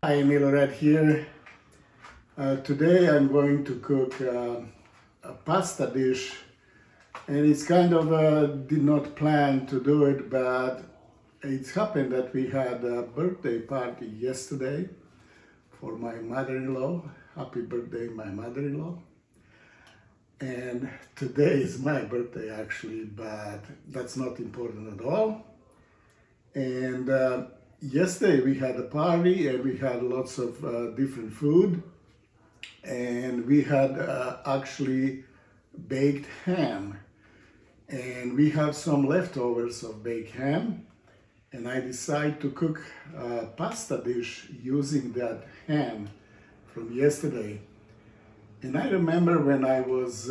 Hi, Milorad here. Today I'm going to cook a pasta dish, and it's kind of did not plan to do it, but it's happened that we had a birthday party yesterday for my mother-in-law. Happy birthday, my mother-in-law. And today is my birthday actually, but that's not important at all. And yesterday we had a party and we had lots of different food, and we had actually baked ham, and we have some leftovers of baked ham, and I decided to cook a pasta dish using that ham from yesterday. And I remember when I was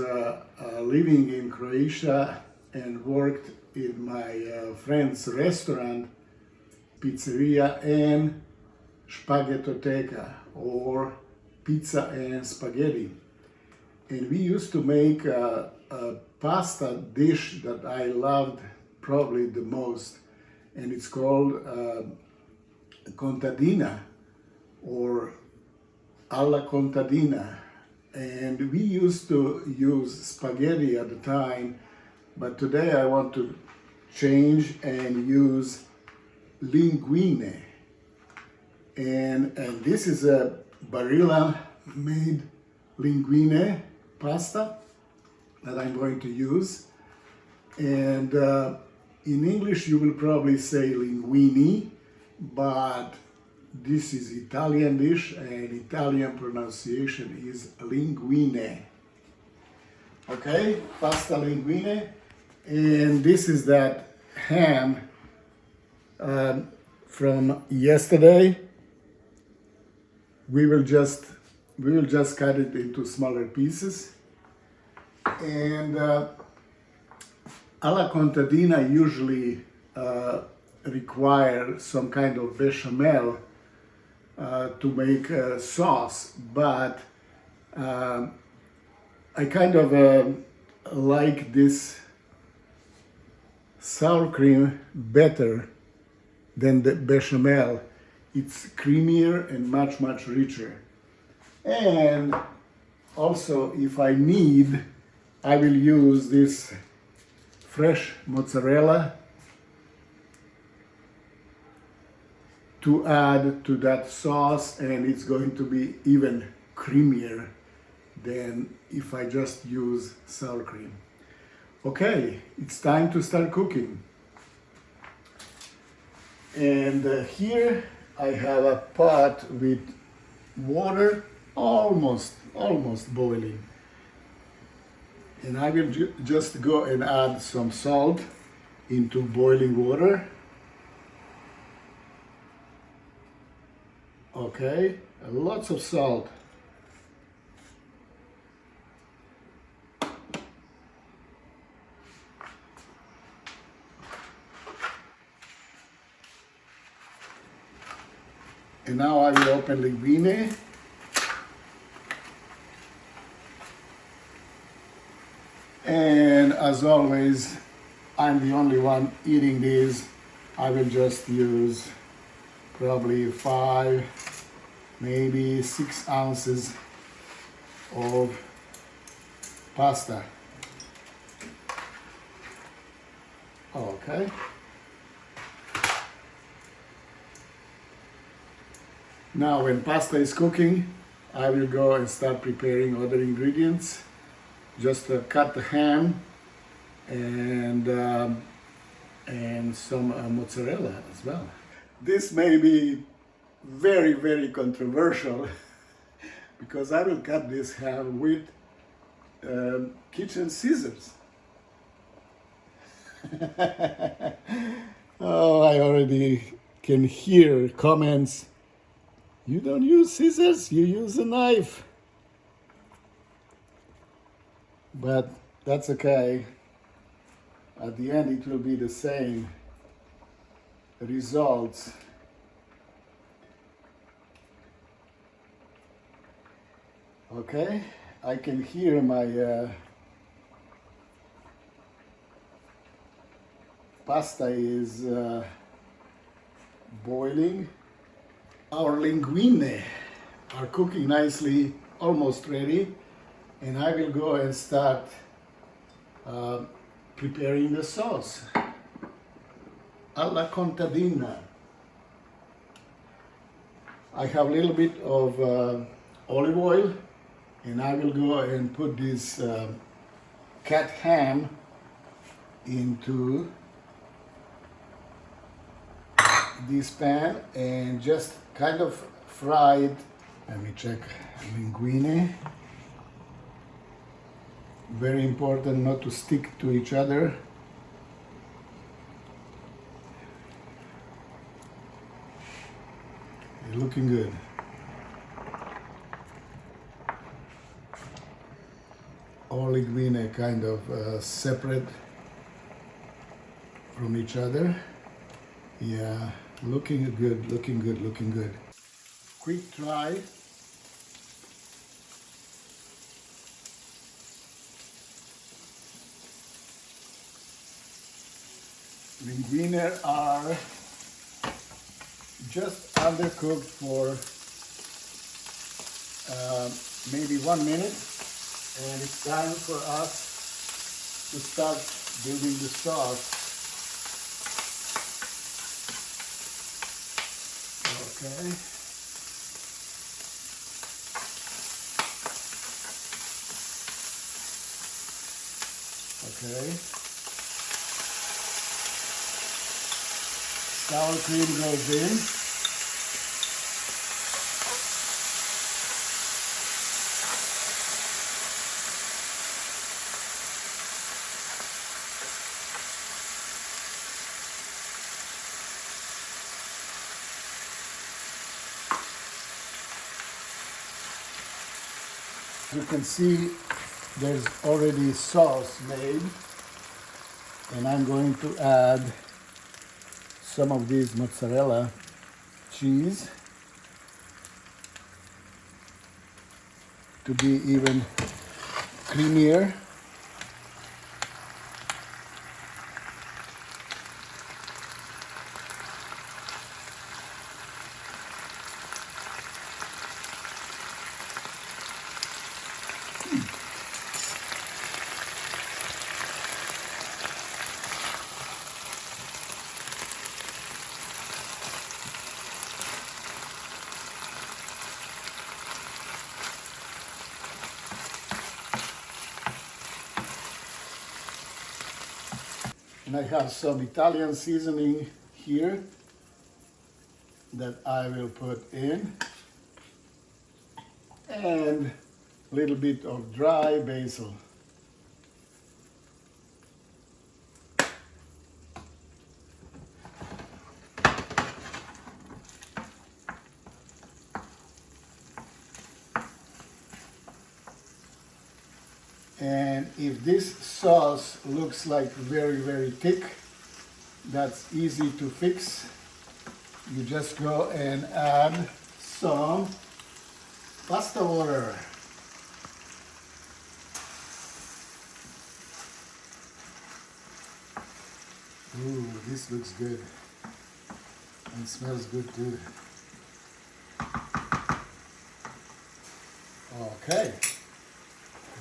living in Croatia and worked in my friend's restaurant, pizzeria and spaghettoteca, or pizza and spaghetti. And we used to make a pasta dish that I loved probably the most, and it's called Contadina, or alla Contadina. And we used to use spaghetti at the time, but today I want to change and use linguine. And this is a Barilla made linguine pasta that I'm going to use. And in English you will probably say linguine, but this is Italian dish, and Italian pronunciation is linguine. Okay, pasta linguine. And this is that ham from yesterday. We will just cut it into smaller pieces. And alla Contadina usually require some kind of bechamel to make a sauce, but I kind of like this sour cream better than the bechamel. It's creamier and much richer. And also, if I need, I will use this fresh mozzarella to add to that sauce, and it's going to be even creamier than if I just use sour cream. Okay, it's time to start cooking. And here I have a pot with water almost boiling. And I will just go and add some salt into boiling water. Okay, lots of salt. And now I will open linguine. And as always, I'm the only one eating these. I will just use probably 5, maybe 6 ounces of pasta. Okay. Now when pasta is cooking, I will go and start preparing other ingredients. Just cut the ham and some mozzarella as well. This may be very controversial because I will cut this ham with kitchen scissors. Oh, I already can hear comments. You don't use scissors, you use a knife. But that's okay. At the end it will be the same results. Okay, I can hear my pasta is boiling. Our linguine are cooking nicely, almost ready, and I will go and start preparing the sauce. Alla Contadina. I have a little bit of olive oil, and I will go and put this cat ham into this pan and just kind of fry it. Let me check. Linguine. Very important not to stick to each other. They're looking good. All linguine kind of separate from each other. Yeah, looking good, looking good, looking good. Quick try. Linguine are just undercooked for maybe 1 minute, and it's time for us to start building the sauce. Okay. Okay. Sour cream goes in. You can see there's already sauce made, and I'm going to add some of this mozzarella cheese to be even creamier. And I have some Italian seasoning here that I will put in, and a little bit of dry basil. And if this sauce looks like very, very thick, that's easy to fix. You just go and add some pasta water. Ooh, this looks good. And smells good too. Okay.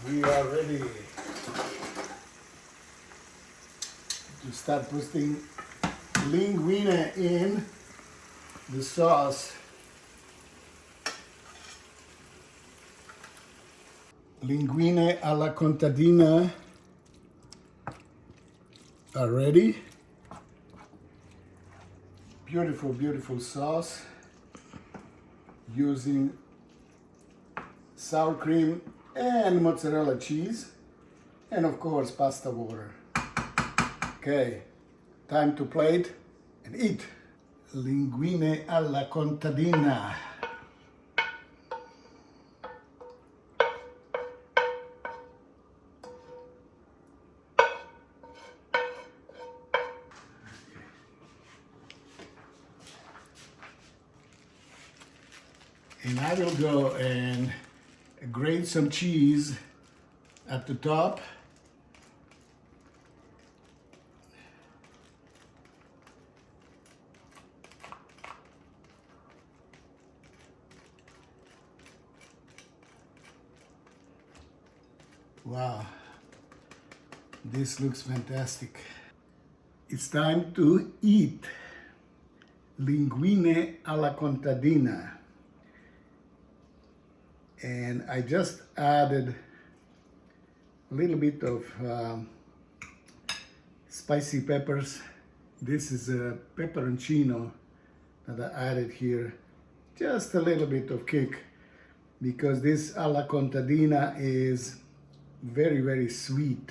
We are ready to start putting linguine in the sauce. Linguine alla Contadina are ready. Beautiful, beautiful sauce using sour cream and mozzarella cheese, and of course pasta water. Okay, time to plate and eat. Linguine alla Contadina. And I will go and grate some cheese at the top. Wow, this looks fantastic. It's time to eat linguine alla Contadina. And I just added a little bit of spicy peppers. This is a pepperoncino that I added here. Just a little bit of kick, because this alla Contadina is very, very sweet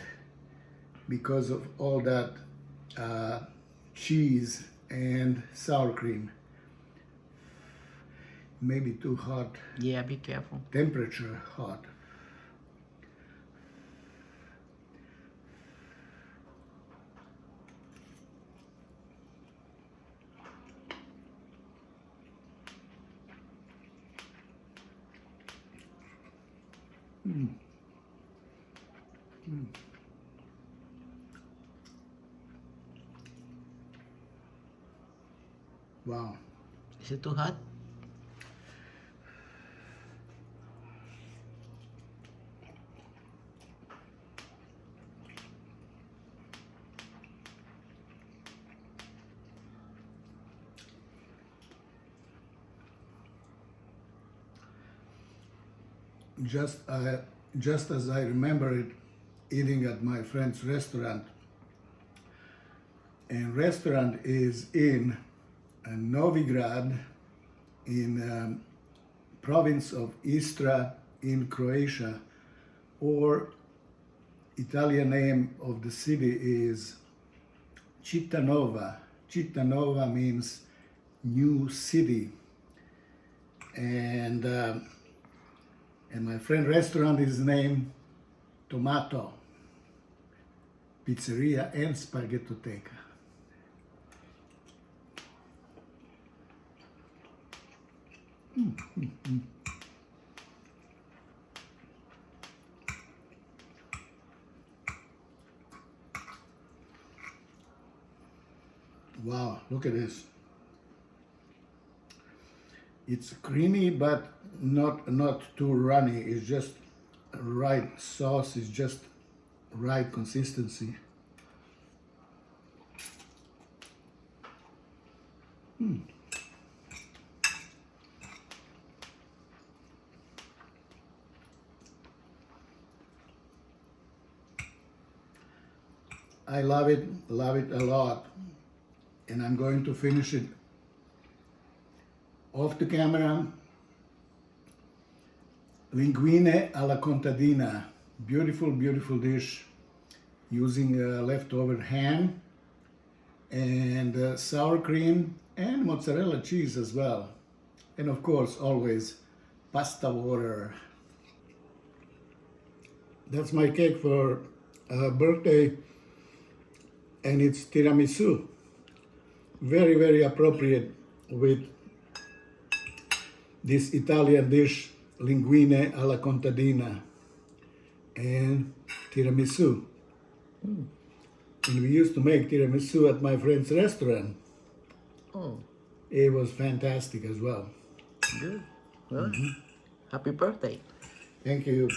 because of all that cheese and sour cream. Maybe too hot. Yeah, be careful. Temperature hot. Wow. Is it too hot? Just as I remember it, eating at my friend's restaurant. And restaurant is in Novigrad, in province of Istra in Croatia, or Italian name of the city is Cittanova. Cittanova means new city. And my friend restaurant is named Tomato Pizzeria and Spaghettoteca. Wow, look at this. It's creamy, but not too runny. It's just right sauce. It's just right consistency. I love it a lot, and I'm going to finish it off the camera. Linguine alla Contadina, beautiful, beautiful dish using leftover ham and sour cream and mozzarella cheese as well. And of course, always pasta water. That's my cake for birthday, and it's tiramisu. Very, very appropriate with this Italian dish, linguine alla Contadina and tiramisu. And we used to make tiramisu at my friend's restaurant. Oh, It was fantastic as well. good. Well, happy birthday. Thank you.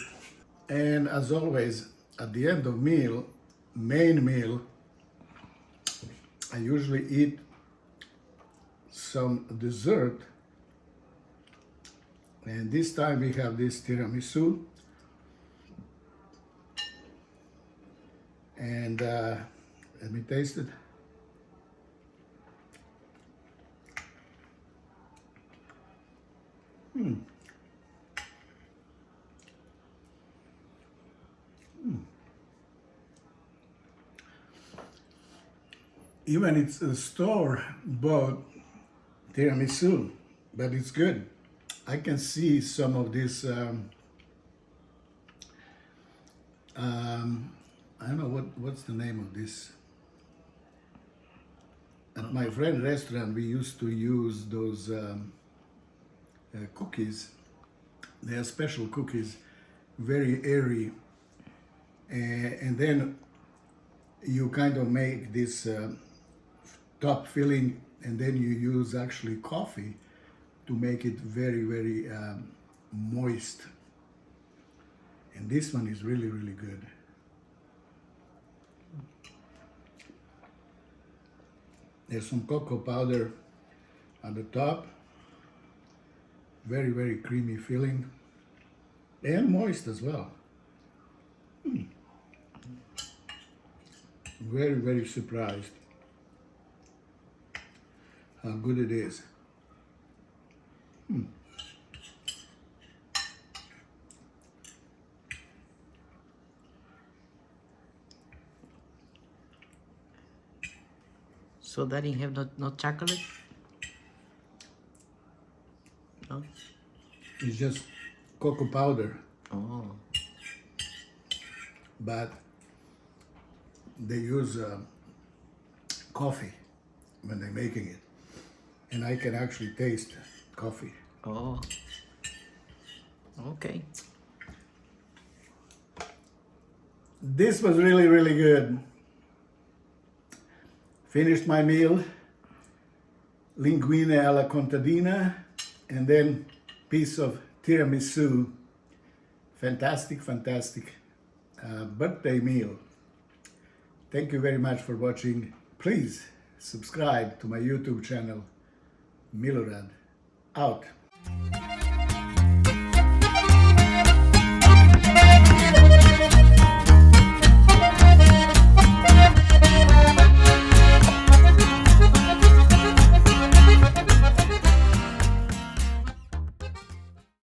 And as always, at the end of main meal, I usually eat some dessert. And this time we have this tiramisu. And let me taste it. Even it's a store-bought tiramisu, but it's good. I can see some of this, I don't know what's the name of this. At my friend's restaurant, we used to use those cookies. They are special cookies, very airy. And then you kind of make this top filling, and then you use actually coffee to make it very, very moist. And this one is really, really good. There's some cocoa powder at the top. Very, very creamy filling. And moist as well. Very, very surprised how good it is. So that you have no chocolate? No? It's just cocoa powder, Oh. but they use coffee when they're making it. And I can actually taste coffee. Oh. Okay. This was really, really good. Finished my meal, linguine alla Contadina, and then piece of tiramisu. Fantastic, fantastic birthday meal. Thank you very much for watching. Please subscribe to my YouTube channel, Milorad. Out.